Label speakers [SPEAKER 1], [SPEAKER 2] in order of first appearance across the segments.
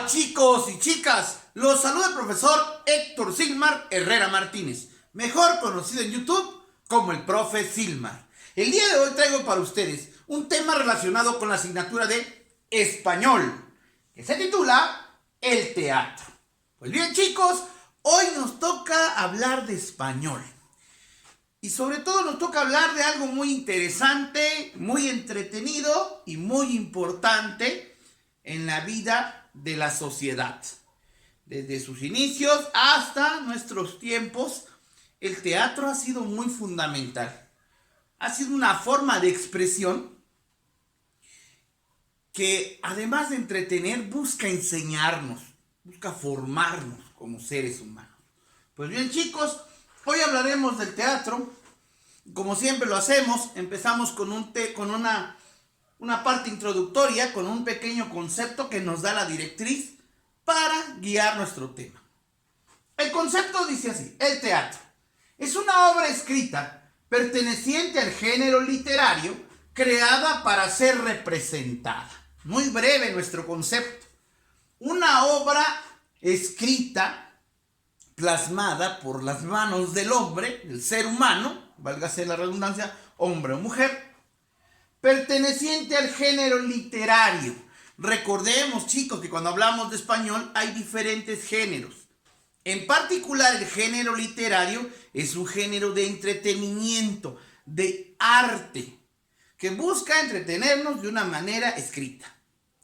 [SPEAKER 1] Chicos y chicas, los saluda el profesor Héctor Silmar Herrera Martínez, mejor conocido en YouTube como el profe Silmar. El día de hoy traigo para ustedes un tema relacionado con la asignatura de español, que se titula el teatro. Pues bien, chicos, hoy nos toca hablar de español. Y sobre todo nos toca hablar de algo muy interesante, muy entretenido y muy importante en la vida de la sociedad. Desde sus inicios hasta nuestros tiempos, el teatro ha sido muy fundamental. Ha sido una forma de expresión que, además de entretener, busca enseñarnos, busca formarnos como seres humanos. Pues bien, chicos, hoy hablaremos del teatro. Como siempre lo hacemos, empezamos con una parte introductoria, con un pequeño concepto que nos da la directriz para guiar nuestro tema. El concepto dice así: el teatro es una obra escrita perteneciente al género literario, creada para ser representada. Muy breve nuestro concepto. Una obra escrita, plasmada por las manos del hombre, del ser humano, válgase la redundancia, hombre o mujer, perteneciente al género literario. Recordemos, chicos, que cuando hablamos de español hay diferentes géneros. En particular, el género literario es un género de entretenimiento, de arte, que busca entretenernos de una manera escrita.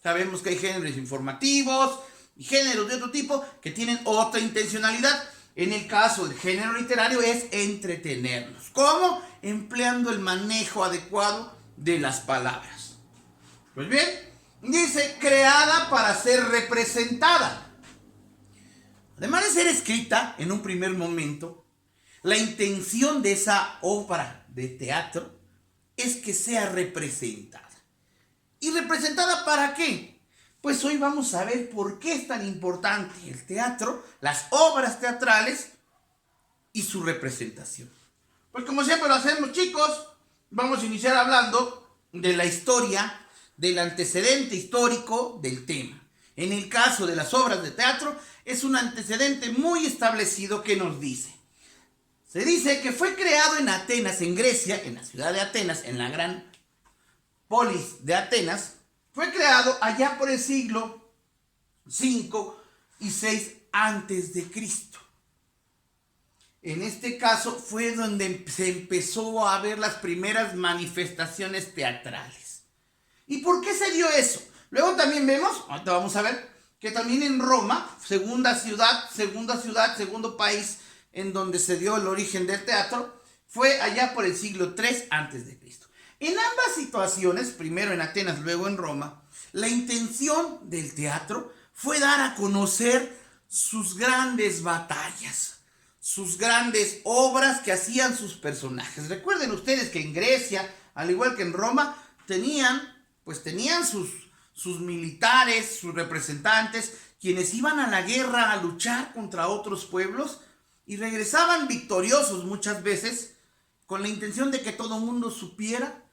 [SPEAKER 1] Sabemos que hay géneros informativos y géneros de otro tipo que tienen otra intencionalidad. En el caso del género literario es entretenernos. ¿Cómo? Empleando el manejo adecuado de las palabras. Pues bien, dice creada para ser representada. Además de ser escrita en un primer momento, la intención de esa obra de teatro es que sea representada. ¿Y representada para qué? Pues hoy vamos a ver por qué es tan importante el teatro, las obras teatrales y su representación. Pues como siempre lo hacemos, chicos, vamos a iniciar hablando de la historia, del antecedente histórico del tema. En el caso de las obras de teatro, es un antecedente muy establecido que nos dice. Se dice que fue creado en Atenas, en Grecia, en la ciudad de Atenas, en la gran polis de Atenas. Fue creado allá por el siglo 5 y 6 antes de Cristo. En este caso fue donde se empezó a ver las primeras manifestaciones teatrales. ¿Y por qué se dio eso? Luego también vemos, ahorita vamos a ver, que también en Roma, segundo segundo país en donde se dio el origen del teatro, fue allá por el siglo 3 antes de Cristo. En ambas situaciones, primero en Atenas, luego en Roma, la intención del teatro fue dar a conocer sus grandes batallas, sus grandes obras que hacían sus personajes. Recuerden ustedes que en Grecia, al igual que en Roma, tenían sus militares, sus representantes, quienes iban a la guerra a luchar contra otros pueblos y regresaban victoriosos muchas veces con la intención de que todo el mundo supiera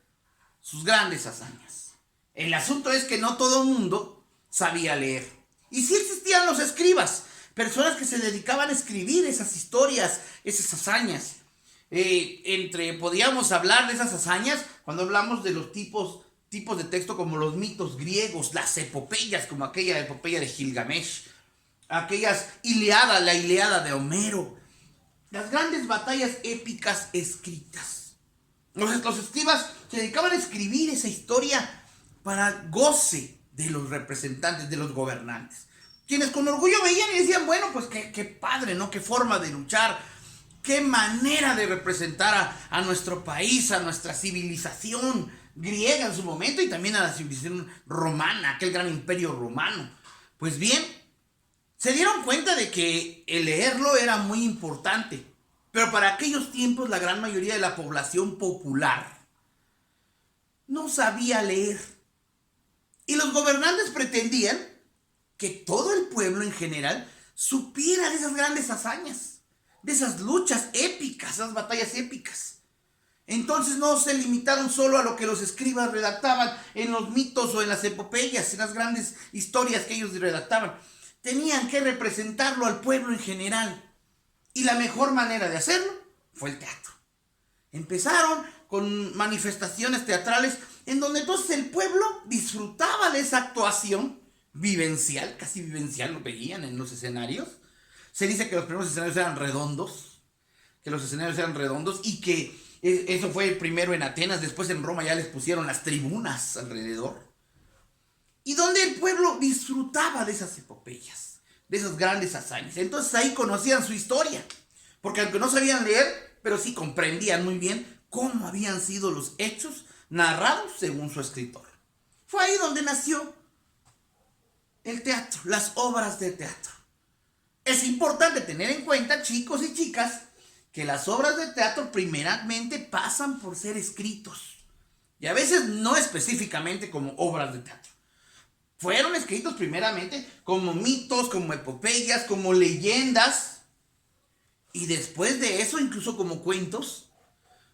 [SPEAKER 1] sus grandes hazañas. El asunto es que no todo el mundo sabía leer. Y sí existían los escribas, personas que se dedicaban a escribir esas historias, esas hazañas. Podíamos hablar de esas hazañas cuando hablamos de los tipos de texto como los mitos griegos, las epopeyas, como aquella epopeya de Gilgamesh, aquellas la Ilíada de Homero, las grandes batallas épicas escritas. Los escribas se dedicaban a escribir esa historia para goce de los representantes, de los gobernantes, quienes con orgullo veían y decían, bueno, pues qué padre, ¿no? Qué forma de luchar, qué manera de representar a nuestro país, a nuestra civilización griega en su momento y también a la civilización romana, aquel gran imperio romano. Pues bien, se dieron cuenta de que el leerlo era muy importante, pero para aquellos tiempos la gran mayoría de la población popular no sabía leer. Y los gobernantes pretendían que todo el pueblo en general supiera de esas grandes hazañas, de esas luchas épicas, esas batallas épicas. Entonces no se limitaron solo a lo que los escribas redactaban en los mitos o en las epopeyas, en las grandes historias que ellos redactaban, tenían que representarlo al pueblo en general. Y la mejor manera de hacerlo fue el teatro. Empezaron con manifestaciones teatrales en donde entonces el pueblo disfrutaba de esa actuación vivencial, casi vivencial, lo veían en los escenarios. Se dice que los primeros escenarios eran redondos, y que eso fue primero en Atenas, después en Roma ya les pusieron las tribunas alrededor. Y donde el pueblo disfrutaba de esas epopeyas, de esas grandes hazañas. Entonces ahí conocían su historia, porque aunque no sabían leer, pero sí comprendían muy bien cómo habían sido los hechos narrados según su escritor. Fue ahí donde nació el teatro, las obras de teatro. Es importante tener en cuenta, chicos y chicas, que las obras de teatro primeramente pasan por ser escritos. Y a veces no específicamente como obras de teatro. Fueron escritos primeramente como mitos, como epopeyas, como leyendas. Y después de eso, incluso como cuentos.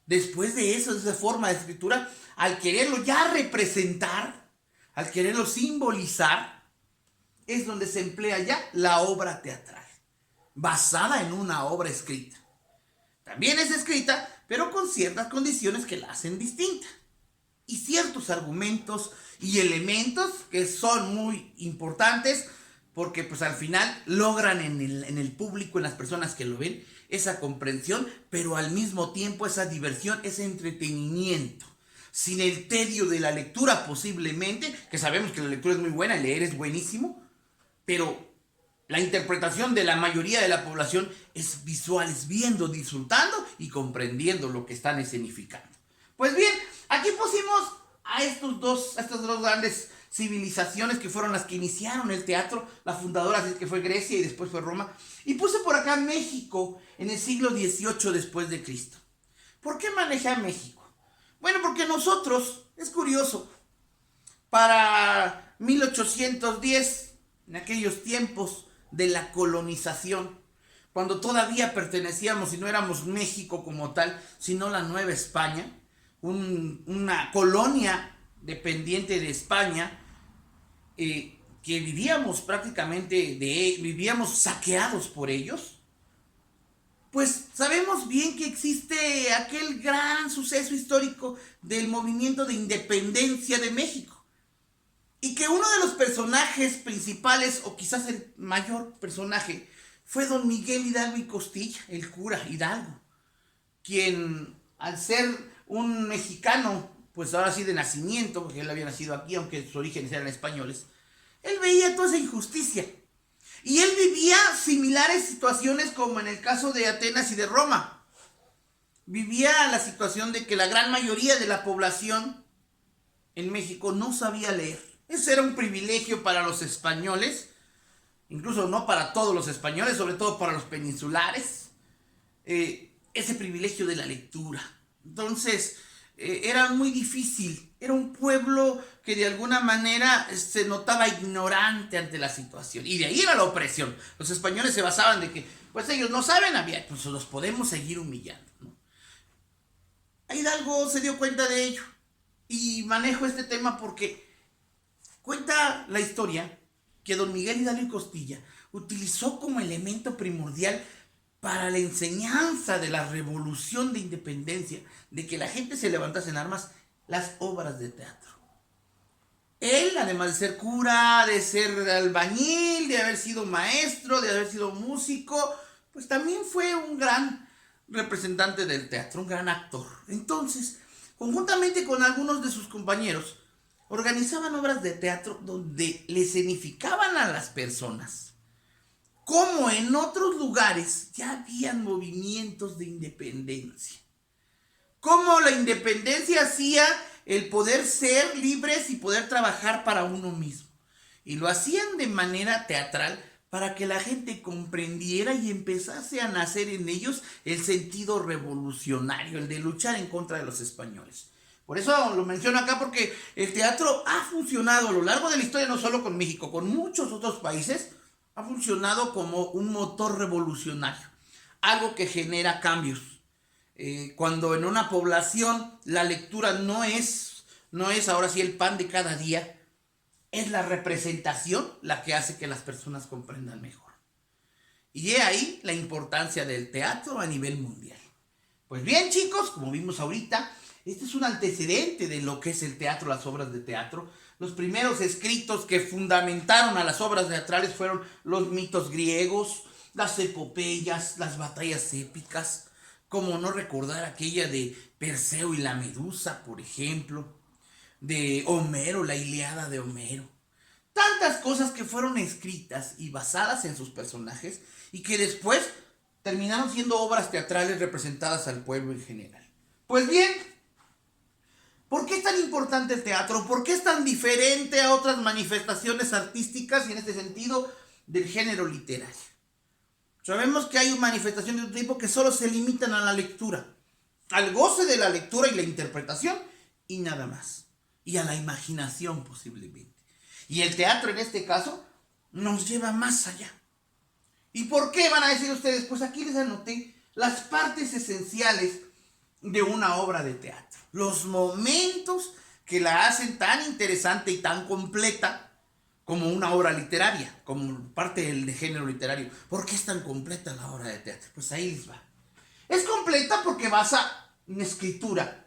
[SPEAKER 1] Después de eso, de esa forma de escritura, al quererlo ya representar, al quererlo simbolizar, es donde se emplea ya la obra teatral, basada en una obra escrita. También es escrita, pero con ciertas condiciones que la hacen distinta. Y ciertos argumentos y elementos que son muy importantes porque pues al final logran en el público, en las personas que lo ven, esa comprensión, pero al mismo tiempo esa diversión, ese entretenimiento. Sin el tedio de la lectura posiblemente, que sabemos que la lectura es muy buena, leer es buenísimo, pero la interpretación de la mayoría de la población es visual, es viendo, disfrutando y comprendiendo lo que están escenificando. Pues bien, aquí pusimos a estas dos grandes civilizaciones que fueron las que iniciaron el teatro, la fundadora que fue Grecia y después fue Roma, y puse por acá México en el siglo XVIII después de Cristo. ¿Por qué manejé a México? Bueno, porque nosotros, es curioso, para 1810, en aquellos tiempos de la colonización, cuando todavía pertenecíamos y no éramos México como tal, sino la Nueva España, una colonia dependiente de España, que vivíamos vivíamos saqueados por ellos, pues sabemos bien que existe aquel gran suceso histórico del movimiento de independencia de México. Y que uno de los personajes principales, o quizás el mayor personaje, fue don Miguel Hidalgo y Costilla, el cura Hidalgo, quien al ser un mexicano, pues ahora sí de nacimiento, porque él había nacido aquí, aunque sus orígenes eran españoles, él veía toda esa injusticia. Y él vivía similares situaciones como en el caso de Atenas y de Roma. Vivía la situación de que la gran mayoría de la población en México no sabía leer. Ese era un privilegio para los españoles, incluso no para todos los españoles, sobre todo para los peninsulares, ese privilegio de la lectura. Entonces, era muy difícil, era un pueblo que de alguna manera se notaba ignorante ante la situación, y de ahí era la opresión. Los españoles se basaban de que, pues ellos no saben, pues los podemos seguir humillando, ¿no? Hidalgo se dio cuenta de ello, y manejo este tema porque cuenta la historia que don Miguel Hidalgo y Costilla utilizó como elemento primordial para la enseñanza de la revolución de independencia, de que la gente se levantase en armas, las obras de teatro. Él, además de ser cura, de ser albañil, de haber sido maestro, de haber sido músico, pues también fue un gran representante del teatro, un gran actor. Entonces, conjuntamente con algunos de sus compañeros, organizaban obras de teatro donde le escenificaban a las personas como en otros lugares ya habían movimientos de independencia. Como la independencia hacía el poder ser libres y poder trabajar para uno mismo. Y lo hacían de manera teatral para que la gente comprendiera y empezase a nacer en ellos el sentido revolucionario, el de luchar en contra de los españoles. Por eso lo menciono acá, porque el teatro ha funcionado a lo largo de la historia, no solo con México, con muchos otros países, ha funcionado como un motor revolucionario, algo que genera cambios. Cuando en una población la lectura no es ahora sí el pan de cada día, es la representación la que hace que las personas comprendan mejor. Y he ahí la importancia del teatro a nivel mundial. Pues bien, chicos, como vimos ahorita, este es un antecedente de lo que es el teatro, las obras de teatro. Los primeros escritos que fundamentaron a las obras teatrales fueron los mitos griegos, las epopeyas, las batallas épicas, como no recordar aquella de Perseo y la Medusa, por ejemplo, de Homero, la Ilíada de Homero. Tantas cosas que fueron escritas y basadas en sus personajes y que después terminaron siendo obras teatrales representadas al pueblo en general. Pues bien, ¿por qué es tan importante el teatro? ¿Por qué es tan diferente a otras manifestaciones artísticas y en este sentido del género literario? Sabemos que hay manifestaciones de otro tipo que solo se limitan a la lectura, al goce de la lectura y la interpretación y nada más. Y a la imaginación posiblemente. Y el teatro en este caso nos lleva más allá. ¿Y por qué van a decir ustedes? Pues aquí les anoté las partes esenciales de una obra de teatro. Los momentos que la hacen tan interesante y tan completa como una obra literaria, como parte del género literario. ¿Por qué es tan completa la obra de teatro? Pues ahí les va. Es completa porque basa en escritura.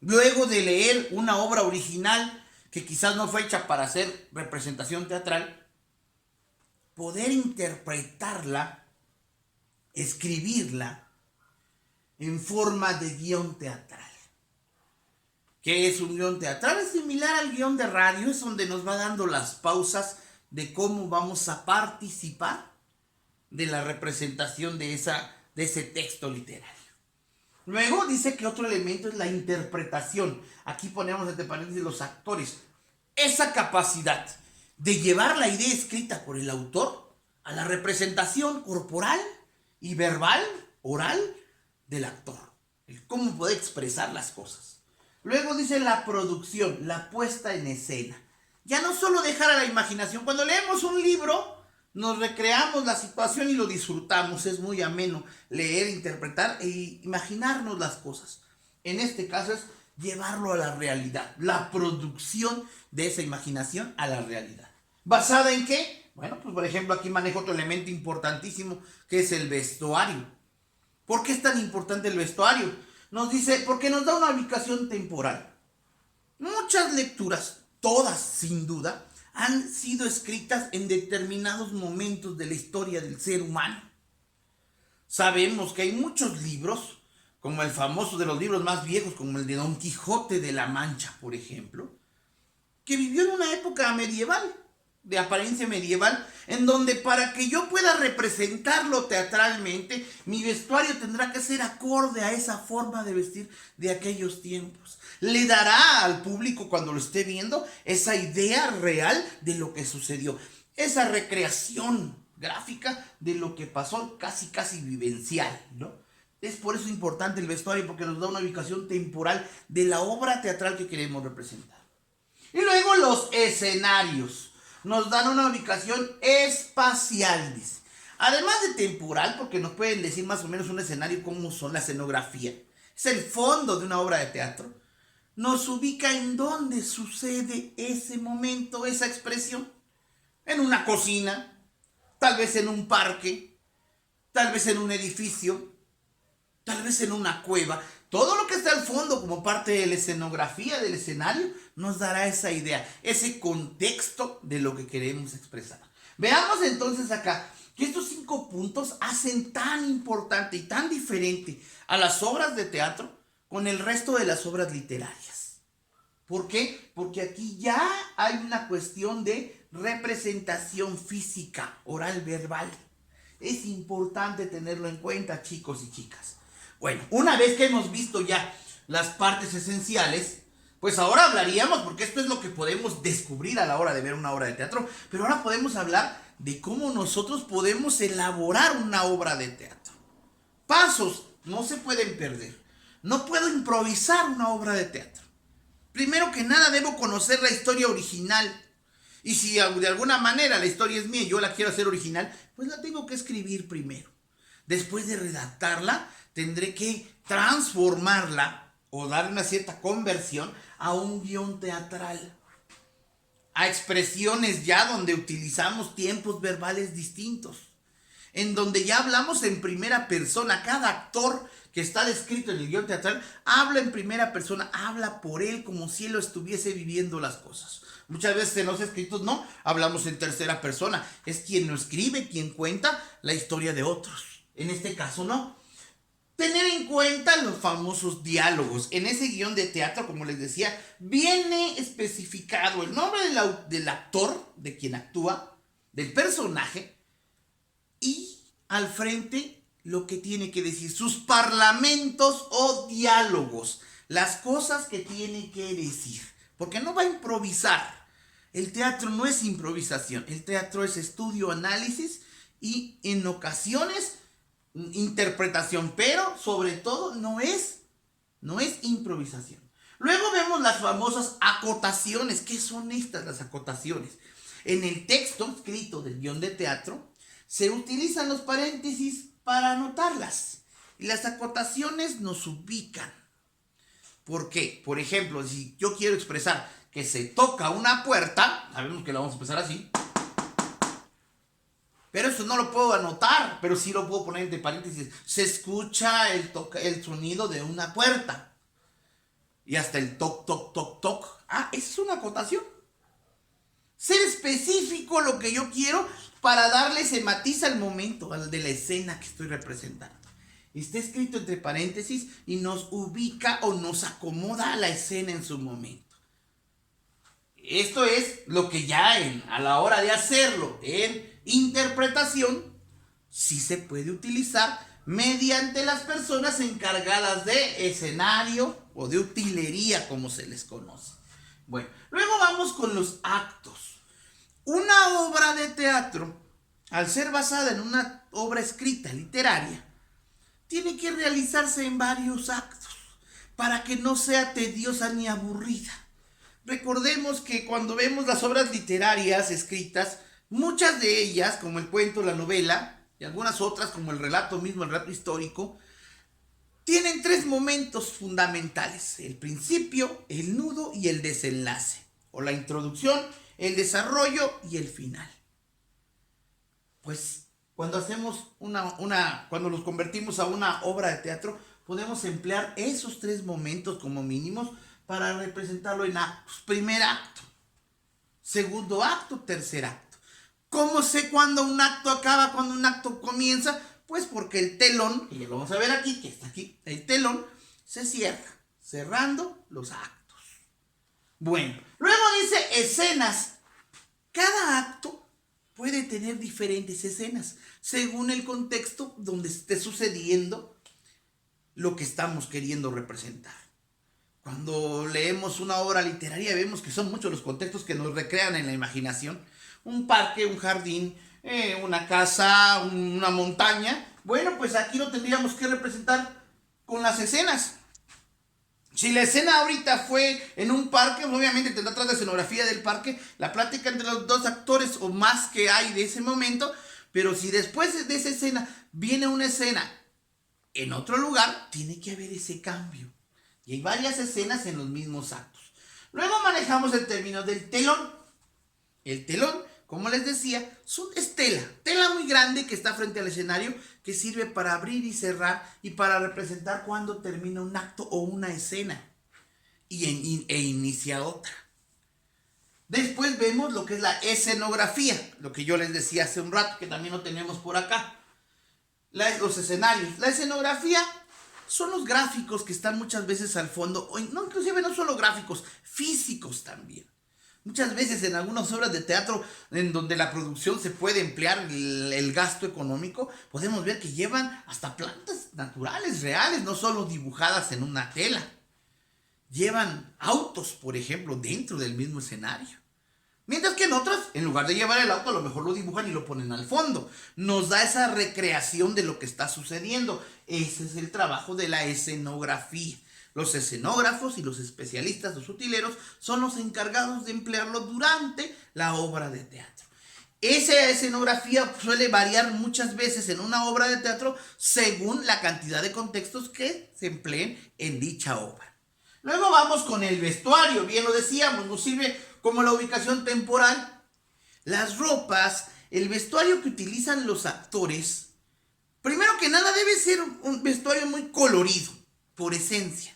[SPEAKER 1] Luego de leer una obra original que quizás no fue hecha para hacer representación teatral, poder interpretarla, escribirla en forma de guión teatral. ¿Qué es un guión teatral? Es similar al guión de radio, es donde nos va dando las pausas de cómo vamos a participar de la representación de ese texto literario. Luego dice que otro elemento es la interpretación. Aquí ponemos entre paréntesis los actores. Esa capacidad de llevar la idea escrita por el autor a la representación corporal y verbal, oral, del actor. El cómo puede expresar las cosas. Luego dice la producción, la puesta en escena. Ya no solo dejar a la imaginación. Cuando leemos un libro, nos recreamos la situación y lo disfrutamos. Es muy ameno leer, interpretar e imaginarnos las cosas. En este caso es llevarlo a la realidad. La producción de esa imaginación a la realidad. ¿Basada en qué? Bueno, pues por ejemplo aquí manejo otro elemento importantísimo que es el vestuario. ¿Por qué es tan importante el vestuario? Nos dice, porque nos da una ubicación temporal. Muchas lecturas, todas sin duda, han sido escritas en determinados momentos de la historia del ser humano. Sabemos que hay muchos libros, como el famoso de los libros más viejos, como el de Don Quijote de la Mancha, por ejemplo, que vivió en una época medieval, de apariencia medieval, en donde para que yo pueda representarlo teatralmente, mi vestuario tendrá que ser acorde a esa forma de vestir de aquellos tiempos. Le dará al público cuando lo esté viendo esa idea real de lo que sucedió, esa recreación gráfica de lo que pasó, casi vivencial, ¿no? Es por eso importante el vestuario, porque nos da una ubicación temporal de la obra teatral que queremos representar. Y luego los escenarios nos dan una ubicación espacial, dice. Además de temporal, porque nos pueden decir más o menos un escenario cómo son la escenografía. Es el fondo de una obra de teatro. Nos ubica en dónde sucede ese momento, esa expresión. En una cocina, tal vez en un parque, tal vez en un edificio, tal vez en una cueva. Todo lo que está al fondo como parte de la escenografía del escenario nos dará esa idea, ese contexto de lo que queremos expresar. Veamos entonces acá que estos 5 puntos hacen tan importante y tan diferente a las obras de teatro con el resto de las obras literarias. ¿Por qué? Porque aquí ya hay una cuestión de representación física, oral, verbal. Es importante tenerlo en cuenta, chicos y chicas. Bueno, una vez que hemos visto ya las partes esenciales, pues ahora hablaríamos, porque esto es lo que podemos descubrir a la hora de ver una obra de teatro, pero ahora podemos hablar de cómo nosotros podemos elaborar una obra de teatro. Pasos no se pueden perder. No puedo improvisar una obra de teatro. Primero que nada debo conocer la historia original. Y si de alguna manera la historia es mía y yo la quiero hacer original, pues la tengo que escribir primero. Después de redactarla, tendré que transformarla o darle una cierta conversión a un guión teatral. a expresiones ya donde utilizamos tiempos verbales distintos, en donde ya hablamos en primera persona. Cada actor que está descrito en el guión teatral habla en primera persona, habla por él como si él lo estuviese viviendo las cosas. Muchas veces en los escritos no, hablamos en tercera persona, es quien lo escribe, quien cuenta la historia de otros. En este caso no. Tener en cuenta los famosos diálogos. En ese guión de teatro, como les decía, viene especificado el nombre del actor, de quien actúa, del personaje, y al frente lo que tiene que decir, sus parlamentos o diálogos, las cosas que tiene que decir, porque no va a improvisar. El teatro no es improvisación, el teatro es estudio, análisis y en ocasiones interpretación, pero sobre todo no es improvisación. Luego vemos las famosas acotaciones. ¿Qué son estas, las acotaciones? En el texto escrito del guión de teatro se utilizan los paréntesis para anotarlas. Y las acotaciones nos ubican. ¿Por qué? Por ejemplo, si yo quiero expresar que se toca una puerta, sabemos que la vamos a empezar así, pero eso no lo puedo anotar, pero sí lo puedo poner entre paréntesis. Se escucha el sonido de una puerta. Y hasta el toc, toc, toc, toc. Ah, esa es una acotación. Ser específico lo que yo quiero para darle ese matiz al momento, al de la escena que estoy representando. Está escrito entre paréntesis y nos ubica o nos acomoda a la escena en su momento. Esto es lo que ya a la hora de hacerlo en interpretación sí se puede utilizar mediante las personas encargadas de escenario o de utilería, como se les conoce. Bueno, luego vamos con los actos. Una obra de teatro, al ser basada en una obra escrita literaria, tiene que realizarse en varios actos para que no sea tediosa ni aburrida. Recordemos que cuando vemos las obras literarias escritas, muchas de ellas, como el cuento, la novela, y algunas otras, como el relato mismo, el relato histórico, tienen 3 momentos fundamentales: el principio, el nudo y el desenlace, o la introducción, el desarrollo y el final. Pues cuando hacemos cuando los convertimos a una obra de teatro, podemos emplear esos 3 momentos como mínimos para representarlo en actos. Primer acto, segundo acto, tercer acto. ¿Cómo sé cuándo un acto acaba, cuándo un acto comienza? Pues porque el telón, y lo vamos a ver aquí, que está aquí, el telón se cierra, cerrando los actos. Bueno, luego dice escenas. Cada acto puede tener diferentes escenas, según el contexto donde esté sucediendo lo que estamos queriendo representar. Cuando leemos una obra literaria vemos que son muchos los contextos que nos recrean en la imaginación. Un parque, un jardín, una casa, una montaña. Bueno, pues aquí lo tendríamos que representar con las escenas. Si la escena ahorita fue en un parque, obviamente tendrá atrás la escenografía del parque, la plática entre los 2 actores o más que hay de ese momento. Pero si después de esa escena viene una escena en otro lugar, tiene que haber ese cambio. Y hay varias escenas en los mismos actos. Luego manejamos el término del telón. El telón, como les decía, es tela muy grande que está frente al escenario, que sirve para abrir y cerrar y para representar cuando termina un acto o una escena e inicia otra. Después vemos lo que es la escenografía, lo que yo les decía hace un rato, que también lo tenemos por acá. Los escenarios. La escenografía son los gráficos que están muchas veces al fondo, o inclusive no solo gráficos, físicos también. Muchas veces en algunas obras de teatro en donde la producción se puede emplear el gasto económico, podemos ver que llevan hasta plantas naturales, reales, no solo dibujadas en una tela. Llevan autos, por ejemplo, dentro del mismo escenario. Mientras que en otras, en lugar de llevar el auto, a lo mejor lo dibujan y lo ponen al fondo. Nos da esa recreación de lo que está sucediendo. Ese es el trabajo de la escenografía. Los escenógrafos y los especialistas, los utileros, son los encargados de emplearlo durante la obra de teatro. Esa escenografía suele variar muchas veces en una obra de teatro según la cantidad de contextos que se empleen en dicha obra. Luego vamos con el vestuario, bien lo decíamos, nos sirve como la ubicación temporal. Las ropas, el vestuario que utilizan los actores, primero que nada debe ser un vestuario muy colorido, por esencia.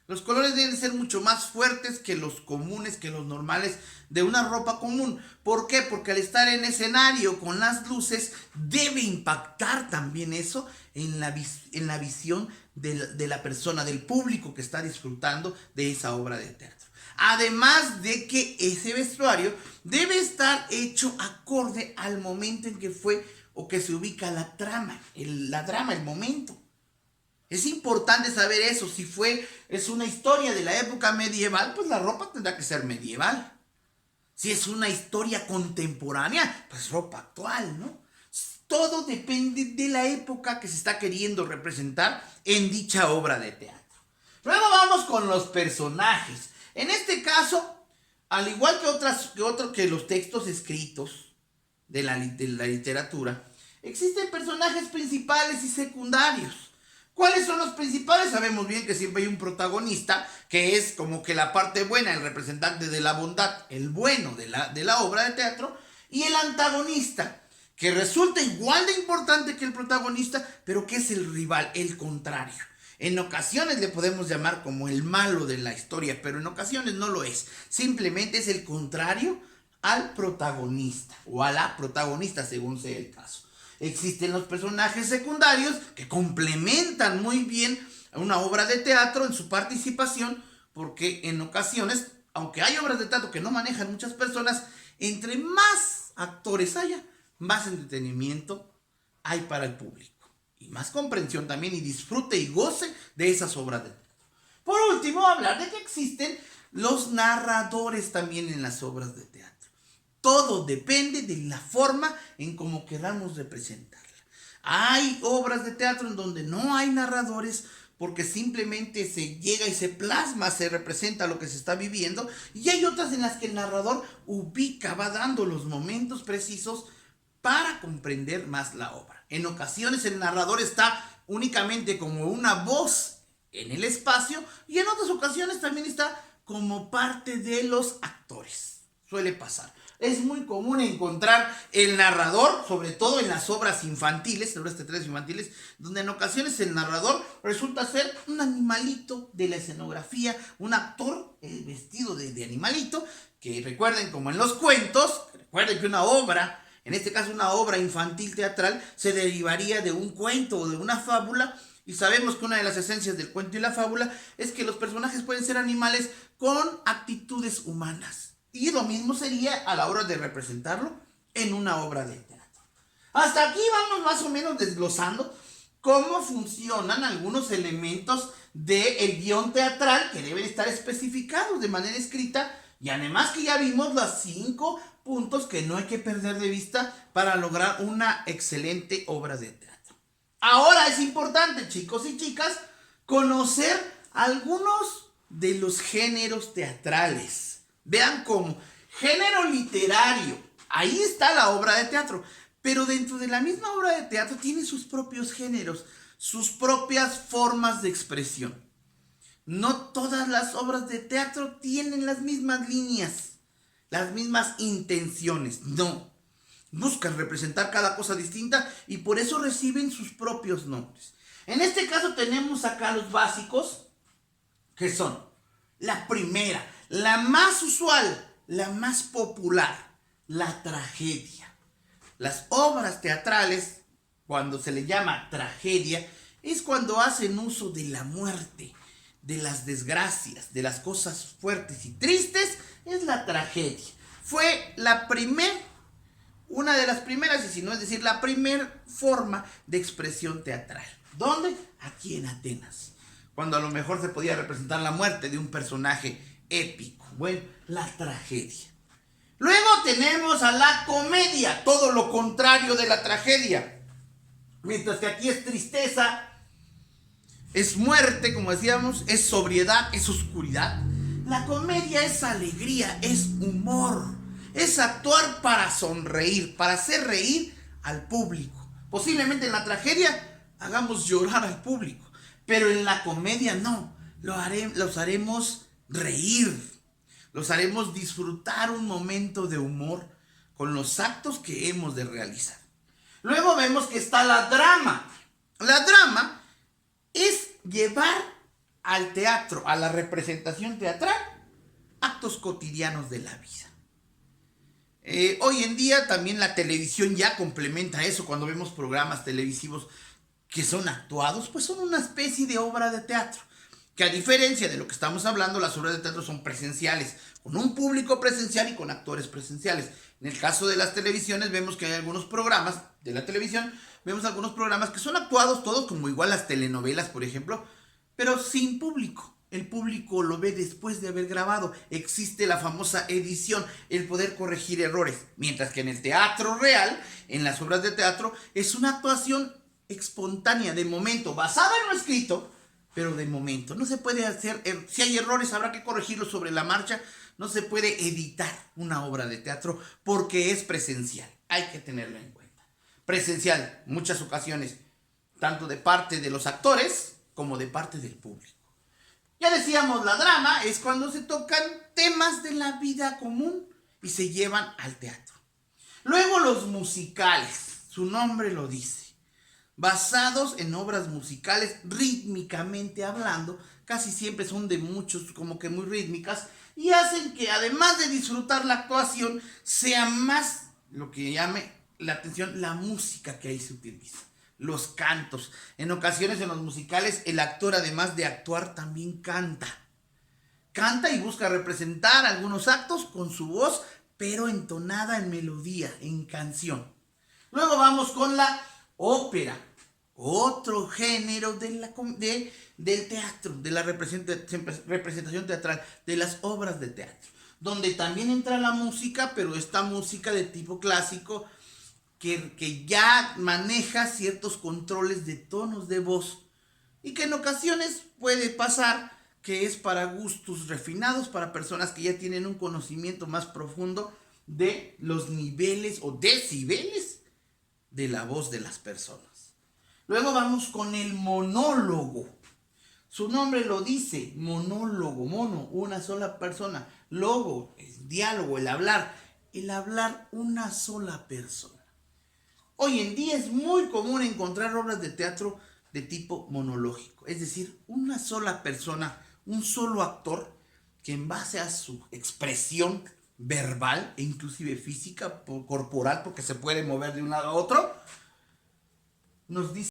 [SPEAKER 1] Los colores deben ser mucho más fuertes que los comunes, que los normales de una ropa común. ¿Por qué? Porque al estar en escenario con las luces, debe impactar también eso en la visión de la persona, del público que está disfrutando de esa obra de teatro. Además de que ese vestuario debe estar hecho acorde al momento en que fue o que se ubica la trama, el momento. Es importante saber eso. Si es una historia de la época medieval, pues la ropa tendrá que ser medieval. Si es una historia contemporánea, pues ropa actual, ¿no? Todo depende de la época que se está queriendo representar en dicha obra de teatro. Luego vamos con los personajes. En este caso, al igual que los textos escritos de la literatura, existen personajes principales y secundarios. ¿Cuáles son los principales? Sabemos bien que siempre hay un protagonista, que es como que la parte buena, el representante de la bondad, el bueno de la obra de teatro, y el antagonista, que resulta igual de importante que el protagonista, pero que es el rival, el contrario. En ocasiones le podemos llamar como el malo de la historia, pero en ocasiones no lo es. Simplemente es el contrario al protagonista, o a la protagonista, según sea el caso. Existen los personajes secundarios que complementan muy bien a una obra de teatro en su participación, porque en ocasiones, aunque hay obras de teatro que no manejan muchas personas, entre más actores haya, más entretenimiento hay para el público. Y más comprensión también y disfrute y goce de esas obras de teatro. Por último, hablar de que existen los narradores también en las obras de teatro. Todo depende de la forma en cómo queramos representarla. Hay obras de teatro en donde no hay narradores porque simplemente se llega y se plasma, se representa lo que se está viviendo. Y hay otras en las que el narrador va dando los momentos precisos para comprender más la obra. En ocasiones el narrador está únicamente como una voz en el espacio y en otras ocasiones también está como parte de los actores. Suele pasar. Es muy común encontrar el narrador, sobre todo en las obras infantiles, obras teatrales infantiles, donde en ocasiones el narrador resulta ser un animalito de la escenografía, un actor vestido de animalito, que recuerden como en los cuentos, recuerden que una obra, en este caso una obra infantil teatral, se derivaría de un cuento o de una fábula, y sabemos que una de las esencias del cuento y la fábula es que los personajes pueden ser animales con actitudes humanas. Y lo mismo sería a la hora de representarlo en una obra de teatro. Hasta aquí vamos más o menos desglosando cómo funcionan algunos elementos del guión teatral que deben estar especificados de manera escrita. Y además que ya vimos los 5 puntos que no hay que perder de vista para lograr una excelente obra de teatro. Ahora es importante, chicos y chicas, conocer algunos de los géneros teatrales. Vean cómo género literario, ahí está la obra de teatro, pero dentro de la misma obra de teatro tiene sus propios géneros, sus propias formas de expresión. No todas las obras de teatro tienen las mismas líneas, las mismas intenciones, no. Buscan representar cada cosa distinta y por eso reciben sus propios nombres. En este caso tenemos acá los básicos, que son la primera, la más usual, la más popular, la tragedia. Las obras teatrales, cuando se le llama tragedia, es cuando hacen uso de la muerte, de las desgracias, de las cosas fuertes y tristes, es la tragedia. Fue una de las primeras, y si no es decir, la primera forma de expresión teatral. ¿Dónde? Aquí en Atenas. Cuando a lo mejor se podía representar la muerte de un personaje épico. Bueno, la tragedia. Luego tenemos a la comedia, todo lo contrario de la tragedia. Mientras que aquí es tristeza, es muerte, como decíamos, es sobriedad, es oscuridad. La comedia es alegría, es humor, es actuar para sonreír, para hacer reír al público. Posiblemente en la tragedia hagamos llorar al público, pero en la comedia no. los haremos reír, los haremos disfrutar un momento de humor con los actos que hemos de realizar. Luego vemos que está la drama. La drama es llevar al teatro, a la representación teatral, actos cotidianos de la vida. Hoy en día también la televisión ya complementa eso. Cuando vemos programas televisivos que son actuados, pues son una especie de obra de teatro. Que a diferencia de lo que estamos hablando, las obras de teatro son presenciales, con un público presencial y con actores presenciales. En el caso de las televisiones vemos que hay algunos programas de la televisión, vemos algunos programas que son actuados todos, como igual las telenovelas, por ejemplo, pero sin público. El público lo ve después de haber grabado. Existe la famosa edición, el poder corregir errores. Mientras que en el teatro real, en las obras de teatro, es una actuación espontánea, de momento, basada en lo escrito, pero de momento. No se puede hacer, si hay errores habrá que corregirlos sobre la marcha. No se puede editar una obra de teatro porque es presencial. Hay que tenerlo en cuenta. Presencial, muchas ocasiones, tanto de parte de los actores como de parte del público. Ya decíamos, la drama es cuando se tocan temas de la vida común y se llevan al teatro. Luego los musicales, su nombre lo dice. Basados en obras musicales, rítmicamente hablando, casi siempre son de muchos, como que muy rítmicas, y hacen que además de disfrutar la actuación, sea más lo que llame la atención la música que ahí se utiliza. Los cantos. En ocasiones en los musicales el actor, además de actuar, también canta. Canta y busca representar algunos actos con su voz, pero entonada en melodía, en canción. Luego vamos con la ópera, otro género del teatro, de la representación teatral, de las obras de teatro, donde también entra la música, pero esta música de tipo clásico, que ya maneja ciertos controles de tonos de voz y que en ocasiones puede pasar que es para gustos refinados, para personas que ya tienen un conocimiento más profundo de los niveles o decibeles de la voz de las personas. Luego vamos con el monólogo. Su nombre lo dice, monólogo, mono, una sola persona. Logo, es diálogo, el hablar una sola persona. Hoy en día es muy común encontrar obras de teatro de tipo monológico, es decir, una sola persona, un solo actor que en base a su expresión verbal e inclusive física, corporal, porque se puede mover de un lado a otro, nos dice